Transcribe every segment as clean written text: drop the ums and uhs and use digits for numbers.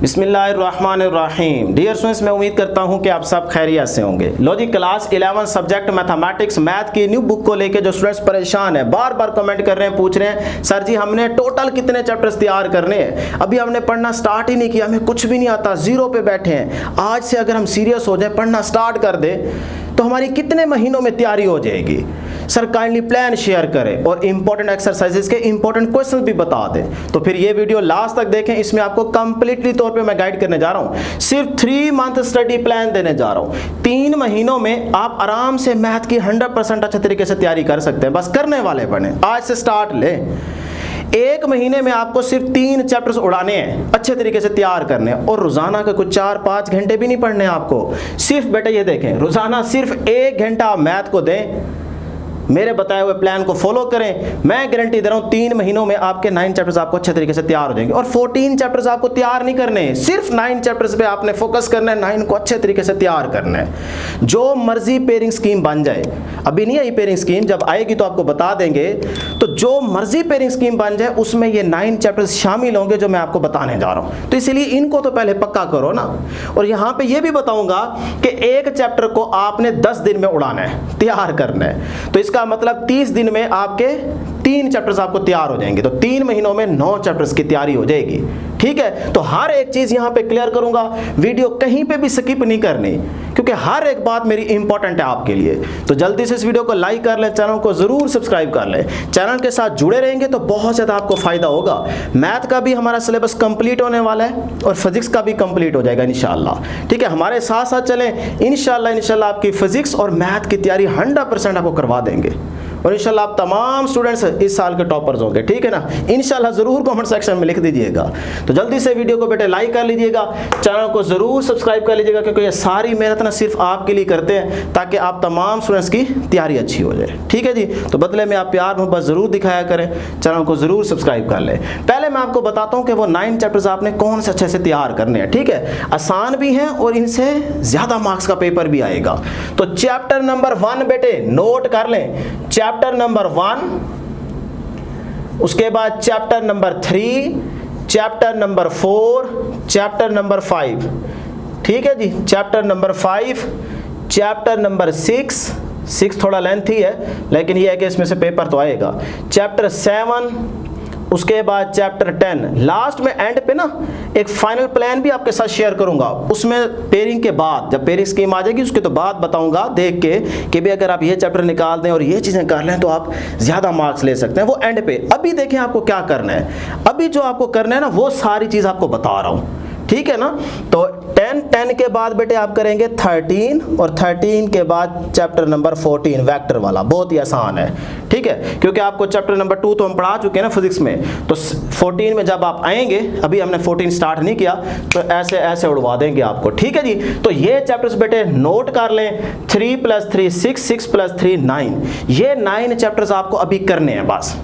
बिस्मिल्लाहिर्रहमानिर्रहीम। Dear students, मैं उम्मीद करता हूं कि आप सब खैरियत से होंगे। लो जी, क्लास 11 सब्जेक्ट मैथमेटिक्स मैथ की न्यू बुक को लेके जो स्टूडेंट्स परेशान है, बार बार कमेंट कर रहे हैं, पूछ रहे हैं सर जी हमने टोटल कितने चैप्टर्स तैयार करने हैं, अभी हमने पढ़ना स्टार्ट ही नहीं किया, हमें कुछ भी नहीं आता, जीरो पे बैठे हैं। आज से अगर हम सीरियस हो जाए, पढ़ना स्टार्ट कर दे तो हमारी कितने महीनों में तैयारी हो जाएगी। सर काइंडली प्लान शेयर करें और इंपॉर्टेंट एक्सरसाइजेस के इंपॉर्टेंट क्वेश्चंस भी बता दें। तो फिर ये वीडियो लास्ट तक देखें, इसमें आपको कंप्लीटली तौर पे मैं गाइड करने जा रहा हूं। सिर्फ 3 मंथ स्टडी प्लान देने जा रहा हूं। 3 महीनों में आप आराम से मैथ की 100% अच्छे तरीके से तैयारी कर सकते हैं। बस करने वाले बने, आज से स्टार्ट लें। 1 महीने में आपको सिर्फ 3 चैप्टर्स उड़ाने हैं, अच्छे तरीके से तैयार करने हैं और रोजाना के कुछ 4-5 घंटे भी नहीं पढ़ने आपको। सिर्फ बेटा ये देखें, रोजाना सिर्फ 1 घंटा आप मैथ को दें, मेरे बताए हुए प्लान को फॉलो करें। मैं गारंटी दे रहा हूं 3 महीनों में आपके 9 चैप्टर्स आपको अच्छे तरीके से तैयार हो जाएंगे। और 14 चैप्टर्स आपको तैयार नहीं करने हैं, सिर्फ 9 चैप्टर्स पे आपने फोकस करना है, 9 को अच्छे तरीके से तैयार करना है। जो मर्जी पेयरिंग स्कीम बन जाए, अभी नहीं आई पेयरिंग स्कीम, जब आएगी तो आपको बता देंगे। तो जो मर्जी पेयरिंग स्कीम बन जाए उसमें ये 9 चैप्टर्स शामिल होंगे जो मैं आपको बताने जा रहा हूं। तो इसलिए इनको तो पहले पक्का करो ना। और यहां पे ये भी बताऊंगा कि एक चैप्टर को आपने 10 दिन में उड़ाना है, तैयार करना है। तो इसका मतलब 30 दिन में आपके 3 चैप्टर्स आपको तैयार हो जाएंगे। तो 3 महीनों में 9 चैप्टर्स की तैयारी हो जाएगी। ठीक है, तो हर एक चीज यहां पे क्लियर करूंगा, वीडियो कहीं पे भी स्किप नहीं करनी, क्योंकि हर एक बात मेरी इंपॉर्टेंट है आपके लिए। तो जल्दी से इस वीडियो को लाइक कर लें, चैनल को जरूर सब्सक्राइब कर लें। चैनल के साथ जुड़े रहेंगे तो बहुत ज्यादा आपको फायदा होगा। मैथ का भी हमारा सिलेबस कंप्लीट होने वाला है और फिजिक्स का भी कंप्लीट हो जाएगा इंशाल्लाह। ठीक है, हमारे साथ साथ चलें, इंशाल्लाह आपकी फिजिक्स और मैथ की तैयारी 100% आपको करवा देंगे और इंशाल्लाह आप तमाम स्टूडेंट्स इस साल के टॉपर्स होंगे। ठीक है ना, इंशाल्लाह जरूर कमेंट सेक्शन में लिख दीजिएगा। तो जल्दी से वीडियो को बेटे लाइक कर लीजिएगा, चैनल को जरूर सब्सक्राइब कर लीजिएगा, क्योंकि ये सारी मेहनत ना सिर्फ आपके लिए करते हैं ताकि आप तमाम स्टूडेंट्स की तैयारी अच्छी हो जाए। ठीक है जी, तो बदले में आप प्यार मोहब्बत जरूर दिखाया करें, चैनल को जरूर सब्सक्राइब कर लें। पहले मैं आपको बताता हूँ कि वो 9 चैप्टर्स आपने कौन से अच्छे से तैयार करने हैं। ठीक है, आसान भी हैं और इनसे ज्यादा मार्क्स का पेपर भी आएगा। तो चैप्टर नंबर 1 बेटे नोट कर लें, चैप्टर नंबर 1, उसके बाद chapter number 3, chapter number 4, chapter number 5। ठीक है जी, चैप्टर नंबर 5, चैप्टर नंबर 6 थोड़ा लेंथी है लेकिन ये है कि इसमें से पेपर तो आएगा। चैप्टर 7, उसके बाद चैप्टर 10। लास्ट में एंड पे ना एक फाइनल प्लान भी आपके साथ शेयर करूंगा, उसमें पेयरिंग के बाद, जब पेयरिंग स्कीम आ जाएगी उसके तो बाद बताऊंगा देख के कि भी अगर आप ये चैप्टर निकाल दें और ये चीजें कर लें तो आप ज्यादा मार्क्स ले सकते हैं, वो एंड पे। अभी देखें आपको क्या करना है, अभी जो आपको करना है ना वो सारी चीज आपको बता रहा हूं। ठीक है ना, तो 10 के बाद बेटे आप करेंगे 13 और 13 के बाद चैप्टर नंबर 14 वेक्टर वाला, बहुत ही आसान है। ठीक है, क्योंकि आपको चैप्टर नंबर 2 तो हम पढ़ा चुके हैं ना फिजिक्स में, तो 14 में जब आप आएंगे, अभी हमने 14 स्टार्ट नहीं किया, तो ऐसे ऐसे उड़वा देंगे आपको। ठीक है जी, तो ये चैप्टर्स बेटे नोट कर लें, 3 + 3 6, 6 + 3 9। ये 9 चैप्टर्स आपको अभी करने हैं बस।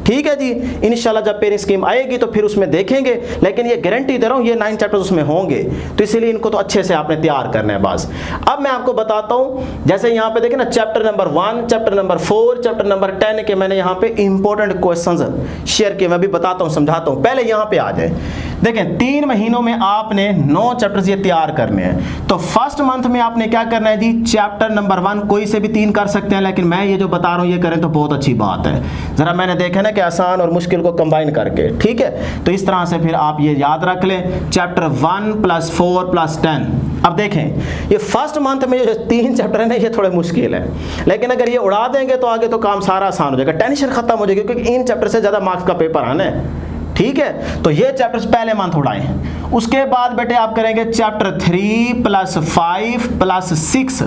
ठीक है जी, इंशाल्लाह जब पेयरिंग स्कीम आएगी तो फिर उसमें देखेंगे, लेकिन ये गारंटी दे रहा हूं ये 9 चैप्टर्स उसमें होंगे, तो इसीलिए इनको तो अच्छे से आपने तैयार करना है बस। अब मैं आपको बताता हूं, जैसे यहां पे देखें ना, chapter number 1, chapter number 4, chapter number 10 के मैंने यहां पे इंपॉर्टेंट क्वेश्चंस शेयर किए, मैं भी बताता हूं, समझाता हूं। पहले यहां पे आ जाए, देखें 3 महीनों में आपने 9 चैप्टर्स ये तैयार करने हैं। तो फर्स्ट मंथ में आपने क्या करना है जी, चैप्टर नंबर 1 कोई से भी 3 कर सकते हैं, लेकिन मैं ये जो बता रहा हूं ये करें तो बहुत अच्छी बात है। जरा मैंने देखा ना कि आसान और मुश्किल को कंबाइन करके। ठीक है, तो इस तरह से फिर आप ये याद रख लें, चैप्टर 1 + 4 + 10। अब देखें ये फर्स्ट मंथ में जो 3 चैप्टर है ना ये थोड़े मुश्किल है, लेकिन अगर ये उड़ा देंगे तो आगे तो काम सारा आसान हो जाएगा, टेंशन खत्म हो जाएगी, क्योंकि इन चैप्टर से ज्यादा मार्क्स का पेपर आना है। ठीक है, तो ये चैप्टर्स पहले मंथ उड़ाएं। उसके बाद बेटे आप करेंगे चैप्टर 3 + 5 +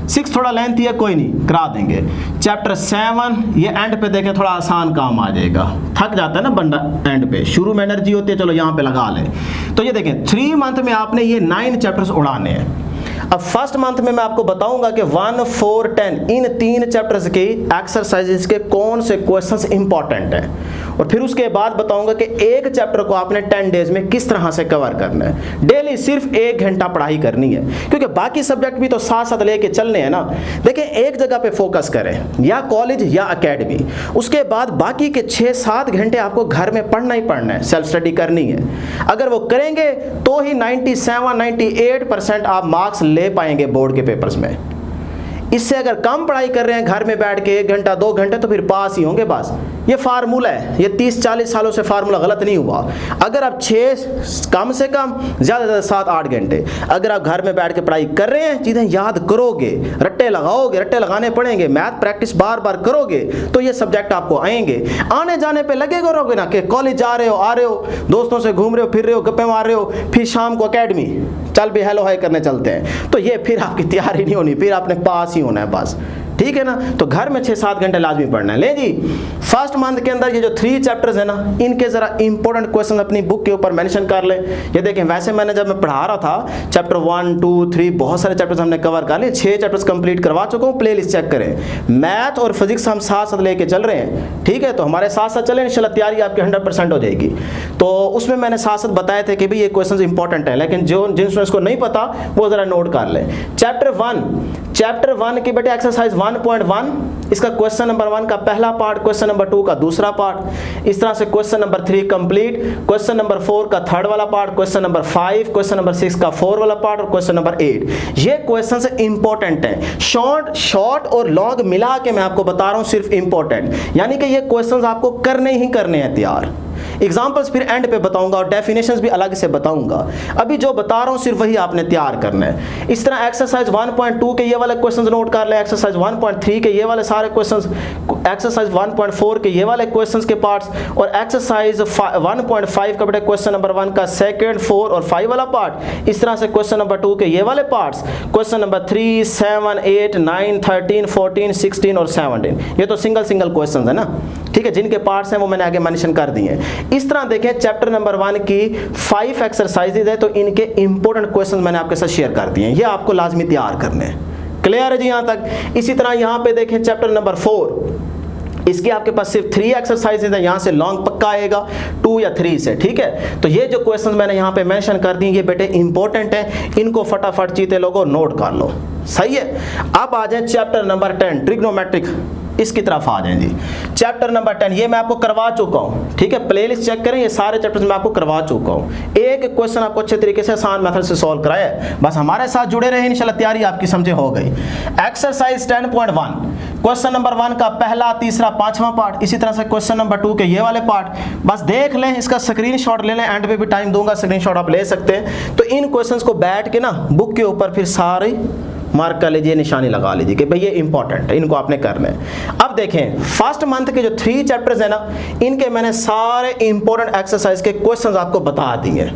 6 थोड़ा लेंथी है, कोई नहीं, करा देंगे। चैप्टर 7 ये एंड पे देखें, थोड़ा आसान काम आ जाएगा, थक जाता है ना बंदा एंड पे, शुरू में एनर्जी होती है, चलो यहाँ पे लगा लें। तो ये देखें 3 मंथ में आपने ये 9 चैप्टर्स उड़ाने हैं। अब फर्स्ट मंथ में मैं आपको बताऊंगा कि 1, 4, 10 इन 3 चैप्टर्स के एक्सरसाइजेस के कौन से क्वेश्चंस इंपॉर्टेंट हैं, और फिर उसके बाद बताऊंगा कि एक चैप्टर को आपने 10 डेज में किस तरह से कवर करना है। डेली सिर्फ 1 घंटा पढ़ाई करनी है, क्योंकि बाकी सब्जेक्ट भी तो साथ साथ लेके चलने हैं ना। देखिए, एक जगह पे फोकस करें, या कॉलेज या एकेडमी, उसके बाद बाकी के 6-7 घंटे आपको घर में पढ़ना ही पढ़ना है, सेल्फ स्टडी करनी है। अगर वो करेंगे तो ही 97-98% आप मार्क्स ले पाएंगे बोर्ड के पेपर्स में। इससे अगर कम पढ़ाई कर रहे हैं घर में बैठ के 1 घंटा 2 घंटे, तो फिर पास ही होंगे बस। ये फार्मूला है, ये 30-40 सालों से फार्मूला गलत नहीं हुआ। अगर आप 6 कम से कम ज़्यादा से ज़्यादा 7-8 घंटे अगर आप घर में बैठ के पढ़ाई कर रहे हैं, चीज़ें याद करोगे, रट्टे लगाओगे, रट्टे लगाने पड़ेंगे, मैथ प्रैक्टिस बार बार करोगे, तो ये सब्जेक्ट आपको आएंगे। आने जाने पर लगे करोगे ना कि कॉलेज जा रहे हो, आ रहे हो, दोस्तों से घूम रहे हो, फिर रहे हो, गप्पे मार रहे हो, फिर शाम को अकेडमी चल भी हेलो हाय करने चलते हैं, तो ये फिर आपकी तैयारी नहीं होनी, फिर आपने पास ही होना है बस। ठीक है ना। तो घर में 6-7 घंटे लाजमी पढ़ना है। ले जी, फर्स्ट मंथ के अंदर ये जो 3 चैप्टर्स है ना, इनके जरा इंपॉर्टेंट क्वेश्चन अपनी बुक के ऊपर मेंशन कर ले। ये देखें, वैसे मैंने जब मैं पढ़ा रहा था चैप्टर 1, 2, 3 बहुत सारे चैप्टर्स हमने कवर कर लिए, 6 चैप्टर्स कंप्लीट करवा चुका हूँ। प्ले लिस्ट चेक करें, मैथ और फिजिक्स हम साथ साथ लेके चल रहे हैं। ठीक है, तो हमारे साथ साथ चले, इंशाल्लाह तैयारी आपकी 100% हो जाएगी। तो उसमें मैंने साथ साथ बताए थे कि भाई ये क्वेश्चन इंपॉर्टेंट है, लेकिन जिन स्टूडेंट्स को नहीं पता वो जरा नोट कर ले। चैप्टर 1 की बेटे एक्सरसाइज 1.1, इसका क्वेश्चन नंबर 1 का पहला पार्ट, क्वेश्चन नंबर 2 का दूसरा पार्ट, इस तरह से question number 3 complete, question number 4 का थर्ड वाला part, question number 5, question number 6 का 4 वाला पार्ट और क्वेश्चन नंबर 8। ये क्वेश्चंस इंपॉर्टेंट हैं, शॉर्ट और लॉन्ग मिला के मैं आपको बता रहा हूं, सिर्फ इंपॉर्टेंट, यानी कि ये क्वेश्चंस आपको करने ही करने हैं तैयार। एग्जाम्पल्स फिर एंड पे बताऊंगा और डेफिनेशंस भी अलग से बताऊंगा। अभी जो बता रहा हूं सिर्फ वही आपने तैयार करना है। इस तरह एक्सरसाइज 1.2 के ये वाले क्वेश्चंस नोट कर ले, एक्सरसाइज 1.3 के ये वाले सारे क्वेश्चंस, एक्सरसाइज 1.4 के ये वाले क्वेश्चंस के पार्ट्स, और एक्सरसाइज 1.5 का बेटा क्वेश्चन नंबर 1 का 2, 4 और 5 वाला पार्ट। इस तरह से क्वेश्चन नंबर 2 के ये वाले पार्ट्स, क्वेश्चन नंबर 3, 7, 8, 9, 13, 14, 16 और 17। ये तो सिंगल क्वेश्चन है ना। ठीक है, जिनके पार्ट्स हैं वो मैंने आगे मेंशन कर दिए। इस तरह देखें, चैप्टर नंबर 1 की 5 एक्सरसाइजेज है, तो इनके इंपॉर्टेंट क्वेश्चन मैंने आपके साथ शेयर कर दिए हैं, ये आपको लाजमी तैयार करने हैं। क्लियर है जी यहां तक। इसी तरह यहां पे देखें चैप्टर नंबर 4, इसके आपके पास सिर्फ 3 एक्सरसाइजेज है, यहां से लॉन्ग पक्का आएगा 2 या 3 से। ठीक है, तो ये जो क्वेश्चन मैंने यहां पे मेंशन कर दिए, ये बेटे इंपॉर्टेंट है, इनको फटाफट चीते लोगों नोट कर लो। सही है। अब आ जाए चैप्टर नंबर 10 ट्रिग्नोमेट्रिक, इसकी तरफ आ जाएं जी। चैप्टर नंबर 10 ये मैं आपको करवा चुका हूं। ठीक है, प्लेलिस्ट चेक करें, ये सारे चैप्टर्स मैं आपको करवा चुका हूं। एक क्वेश्चन आपको अच्छे तरीके से आसान मेथड से सॉल्व कराया है, बस हमारे साथ जुड़े रहे, इंशाल्लाह तैयारी आपकी समझे हो गई। एक्सरसाइज 10.1 क्वेश्चन नंबर 1 का पहला, तीसरा, 5वां पार्ट, इसी तरह से क्वेश्चन नंबर 2 के ये वाले पार्ट बस देख लें, इसका स्क्रीनशॉट ले लें, एंड पे भी टाइम दूंगा, स्क्रीनशॉट आप ले सकते हैं। तो इन क्वेश्चंस को बैठ के ना बुक के ऊपर फिर सारे मार्क कर लीजिए, निशानी लगा लीजिए कि भाई ये इंपॉर्टेंट है, इनको आपने करना है। अब देखें, फर्स्ट मंथ के जो 3 चैप्टर्स है ना, इनके मैंने सारे इंपॉर्टेंट एक्सरसाइज के क्वेश्चंस आपको बता दिए।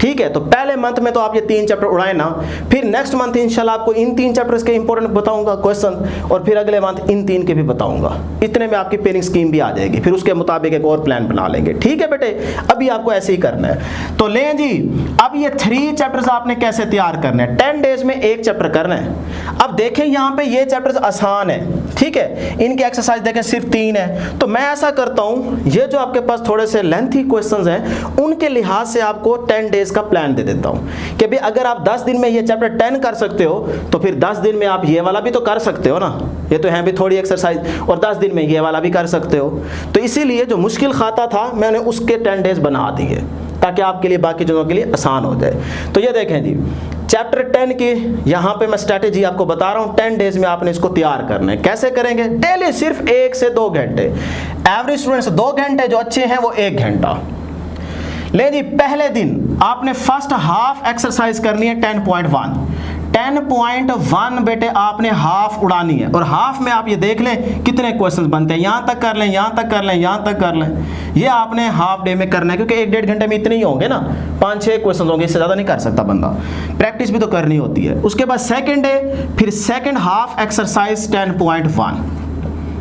ठीक है, तो पहले मंथ में तो आप ये 3 चैप्टर उड़ाए ना, फिर नेक्स्ट मंथ इंशाल्लाह आपको इन 3 चैप्टर्स के इंपॉर्टेंट बताऊंगा क्वेश्चन, और फिर अगले मंथ इन 3 के भी बताऊंगा। इतने में आपकी पेनिंग स्कीम भी आ जाएगी, फिर उसके मुताबिक एक और प्लान बना लेंगे। ठीक है बेटे, अभी आपको ऐसे ही करना है। तो लें जी, अब ये 3 चैप्टर्स आपने कैसे तैयार करने हैं, 10 डेज में 1 चैप्टर करना है। अब देखें यहाँ पे ये चैप्टर्स आसान है, ठीक है, इनकी एक्सरसाइज देखें सिर्फ 3 है। तो मैं ऐसा करता हूँ, ये जो आपके पास थोड़े से लेंथी क्वेश्चंस हैं, उनके लिहाज से आपको 10 डेज का प्लान दे देता हूं कि भाई अगर आप 10 दिन में ये चैप्टर 10 कर सकते हो, तो फिर 10 दिन में आप ये वाला भी तो कर सकते हो ना, ये तो है भी थोड़ी एक्सरसाइज, और 10 दिन में ये वाला भी कर सकते हो। तो इसीलिए जो मुश्किल खाता था मैंने उसके 10 डेज बना दिए, ताकि आपके लिए बाकी चीज़ों के लिए आसान हो जाए। तो ये देखें जी, चैप्टर 10 की यहाँ पे मैं स्ट्रैटेजी आपको बता रहा हूँ, 10 डेज में आपने इसको तैयार करना है। कैसे करेंगे, डेली सिर्फ 1 से 2 घंटे, एवरेज स्टूडेंट्स 2 घंटे, जो अच्छे हैं वो 1 घंटा। ले जी, पहले दिन आपने फर्स्ट हाफ एक्सरसाइज करनी है 10.1 बेटे आपने हाफ उड़ानी है, और हाफ में आप ये देख लें कितने क्वेश्चंस बनते हैं, यहां तक कर लें, यहां तक कर लें, यहां तक कर लें। ये आपने हाफ डे में करना है, क्योंकि 1-1.5 घंटे में इतने ही होंगे ना, 5-6 क्वेश्चन होंगे, इससे ज्यादा नहीं कर सकता बंदा, प्रैक्टिस भी तो करनी होती है। उसके बाद सेकंड डे, फिर सेकंड हाफ एक्सरसाइज 10.1।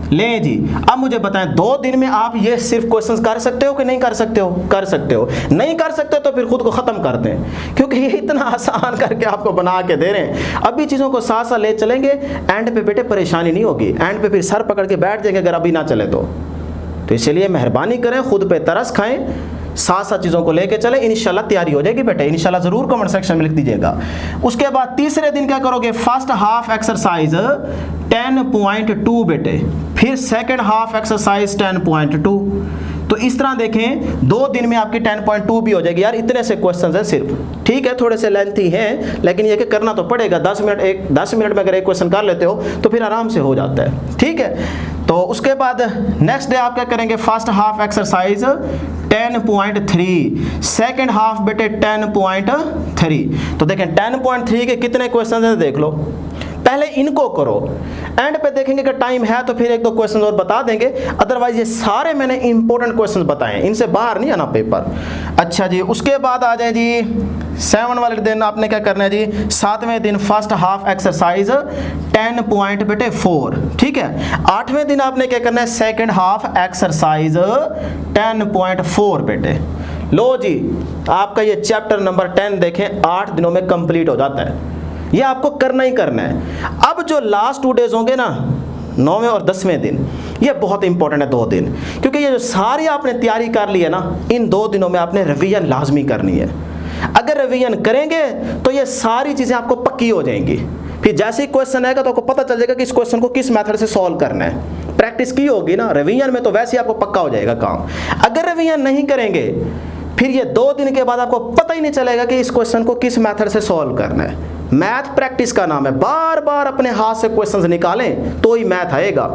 ले जी, अब मुझे बताएं, 2 दिन में आप ये सिर्फ क्वेश्चंस कर सकते हो कि नहीं कर सकते हो? कर सकते हो। नहीं कर सकते तो फिर खुद को खत्म कर दें, क्योंकि ये इतना आसान करके आपको बना के दे रहे हैं। अभी चीजों को साथ साथ ले चलेंगे, एंड पे बेटे परेशानी नहीं होगी, एंड पे फिर सर पकड़ के बैठ जाएंगे अगर अभी ना चले तो। तो इसलिए मेहरबानी करें, खुद पे तरस खाएं, साथ साथ चीज़ों को लेके चले, इंशाल्लाह तैयारी हो जाएगी बेटे, इंशाल्लाह ज़रूर कमेंट सेक्शन में लिख दीजिएगा। उसके बाद तीसरे दिन क्या करोगे, फर्स्ट हाफ एक्सरसाइज 10.2 बेटे, फिर सेकंड हाफ एक्सरसाइज 10.2। तो इस तरह देखें 2 दिन में आपकी 10.2 भी हो जाएगी। यार इतने से क्वेश्चन हैं सिर्फ, ठीक है थोड़े से लेंथी हैं, लेकिन ये कि करना तो पड़ेगा। 10 मिनट में अगर एक क्वेश्चन कर लेते हो तो फिर आराम से हो जाता है, ठीक है। तो उसके बाद नेक्स्ट डे आप क्या करेंगे, first half exercise 10.3, second half बेटे 10.3। तो देखें 10.3 के कितने क्वेश्चन हैं देख लो, पहले इनको करो, एंड पे देखेंगे कि टाइम है तो फिर 1-2 क्वेश्चन और बता देंगे, अदरवाइज ये सारे मैंने इंपॉर्टेंट क्वेश्चन बताए, इनसे बाहर नहीं आना पेपर। अच्छा जी, उसके बाद आ जाए जी 7 वाले दिन आपने क्या करना है जी, 7वें दिन फर्स्ट हाफ एक्सरसाइज 10.4, ठीक है। 8वें दिन आपने क्या करना है, सेकंड हाफ एक्सरसाइज 10.4 बेटे। लो जी, आपका ये चैप्टर नंबर 10 देखें 8 दिनों में कंप्लीट हो जाता है, ये आपको करना ही करना है। अब जो लास्ट 2 डेज होंगे ना, 9वें और 10वें दिन, ये बहुत इंपॉर्टेंट है 2 दिन, क्योंकि ये जो सारी आपने तैयारी कर ली है ना, इन 2 दिनों में आपने रिवीजन लाजमी करनी है। अगर रिवीजन करेंगे तो ये सारी चीज़ें आपको पक्की हो जाएंगी, फिर जैसे ही क्वेश्चन आएगा तो आपको पता चल जाएगा कि इस क्वेश्चन को किस मेथड से सॉल्व करना है। प्रैक्टिस की होगी ना रिवीजन में, तो वैसे ही आपको पक्का हो जाएगा काम। अगर रिवीजन नहीं करेंगे फिर ये 2 दिन के बाद आपको पता ही नहीं चलेगा कि इस क्वेश्चन को किस मेथड से सॉल्व करना है। मैथ प्रैक्टिस का नाम है, बार बार अपने हाथ से क्वेश्चंस निकालें तो ही मैथ आएगा।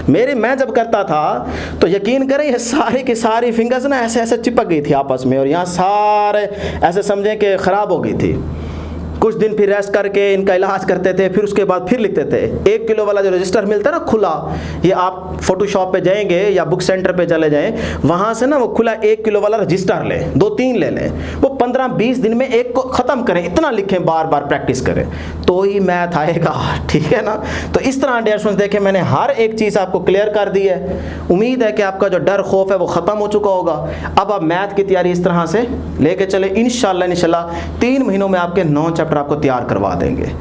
मैं जब करता था तो यकीन करें ये सारी की सारी फिंगर्स ना ऐसे ऐसे चिपक गई थी आपस में, और यहाँ सारे ऐसे समझें कि ख़राब हो गई थी। कुछ दिन फिर रेस्ट करके इनका इलाज करते थे, फिर उसके बाद फिर लिखते थे। 1 किलो वाला जो रजिस्टर मिलता है ना खुला, ये आप फोटोशॉप पे जाएंगे या बुक सेंटर पे चले जाएं, वहाँ से ना वो खुला 1 किलो वाला रजिस्टर लें, 2-3 ले लें, वो 15-20 दिन में एक को ख़त्म करें, इतना लिखें, बार बार प्रैक्टिस करें तो ही मैथ आएगा, ठीक है ना। तो इस तरह डियर स्टूडेंट्स देखें मैंने हर एक चीज़ आपको क्लियर कर दी है। उम्मीद है कि आपका जो डर खौफ है वो ख़त्म हो चुका होगा। अब आप मैथ की तैयारी इस तरह से लेके चले, इंशाल्लाह 3 महीनों में आपके 9 चैप्टर आपको तैयार करवा देंगे।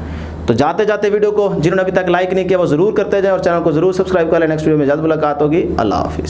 तो जाते जाते वीडियो को जिन्होंने अभी तक लाइक नहीं किया वो जरूर करते जाएं और चैनल को जरूर सब्सक्राइब कर लें। नेक्स्ट वीडियो में जल्द मुलाकात होगी। अल्लाह हाफिज़।